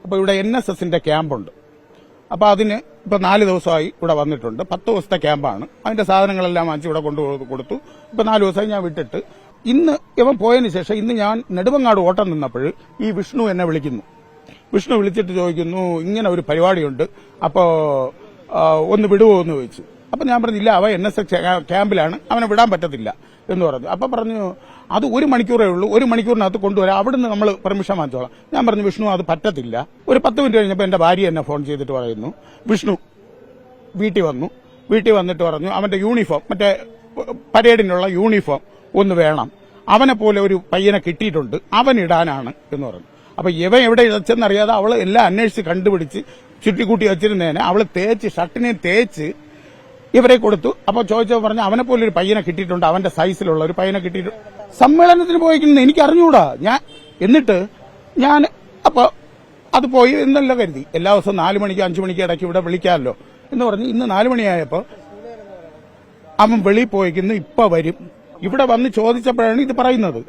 അപ്പോൾ ഇവിടെ NSSന്റെ ക്യാമ്പുണ്ട്. അപ്പോൾ അതിന് ഇപ്പോൾ 4 ദിവസമായി ഇവിടെ വന്നിട്ടുണ്ട്. 10 ദിവസത്തെ ക്യാമ്പാണ്. അതിന്റെ സാധനങ്ങളെല്ലാം വാങ്ങിച്ച് ഇവിടെ കൊടുത്തു. ഇപ്പോൾ 4 ദിവസമായി ഞാൻ വിട്ടിട്ട് ഇന്ന് ഇവൻ പോയതിന് ശേഷം ഇന്ന് ഞാൻ നെടുമങ്ങാട് ഓട്ടം നിന്നപ്പോൾ ഈ വിഷ്ണു എന്നെ വിളിക്കുന്നു. വിഷ്ണു വിളിച്ചിട്ട് ചോദിക്കുന്നു, ഇങ്ങനെ ഒരു പരിപാടിയുണ്ട്, അപ്പോൾ ഒന്ന് വിടുവോ എന്ന് ചോദിച്ചു. അപ്പം ഞാൻ പറഞ്ഞില്ല, അവൻ NSS ക്യാമ്പിലാണ്, അവനെ വിടാൻ പറ്റത്തില്ല എന്ന് പറഞ്ഞു. അപ്പം പറഞ്ഞു അത് 1 മണിക്കൂറേ ഉള്ളൂ, 1 മണിക്കൂറിനകത്ത് കൊണ്ടുവരാം, അവിടുന്ന് നമ്മൾ പെർമിഷൻ വാങ്ങിച്ചോളാം. ഞാൻ പറഞ്ഞു വിഷ്ണു അത് പറ്റത്തില്ല. ഒരു 10 മിനിറ്റ് കഴിഞ്ഞപ്പോൾ എന്റെ ഭാര്യ എന്നെ ഫോൺ ചെയ്തിട്ട് പറയുന്നു, വിഷ്ണു വീട്ടിൽ വന്നിട്ട് പറഞ്ഞു അവന്റെ യൂണിഫോം, മറ്റേ പരേഡിനുള്ള യൂണിഫോം ഒന്ന് വേണം, അവനെ പോലെ ഒരു പയ്യനെ കിട്ടിയിട്ടുണ്ട്, അവൻ ഇടാനാണ് എന്ന് പറഞ്ഞു. അപ്പൊ ഇവൻ എവിടെ വെച്ചെന്നറിയാതെ അവള് എല്ലാം അന്വേഷിച്ച് കണ്ടുപിടിച്ച് ചുറ്റിക്കൂട്ടി വെച്ചിരുന്നേനെ അവള് ഷർട്ടിനെ തേച്ച് ഇവരെ കൊടുത്തു. അപ്പൊ ചോദിച്ചപ്പോൾ പറഞ്ഞു അവനെ പോലെ ഒരു പയ്യനെ കിട്ടിയിട്ടുണ്ട്, അവന്റെ സൈസിലുള്ള ഒരു പയ്യനെ കിട്ടിയിട്ടുണ്ട്. സമ്മേളനത്തിന് പോയിരിക്കുന്നത് എനിക്ക് അറിഞ്ഞുകൂടാ. എന്നിട്ട് ഞാൻ അപ്പൊ അത് പോയി എന്നല്ല കരുതി, എല്ലാ ദിവസവും 4 മണിക്ക് 5 മണിക്ക് ഇടയ്ക്ക് ഇവിടെ വിളിക്കാമല്ലോ എന്ന് പറഞ്ഞ് ഇന്ന് 4 മണിയായപ്പോ അവൻ വെളിയിൽ പോയിക്കുന്നു, ഇപ്പൊ വരും. ഇവിടെ വന്ന് ചോദിച്ചപ്പോഴാണ് ഇത് പറയുന്നത്.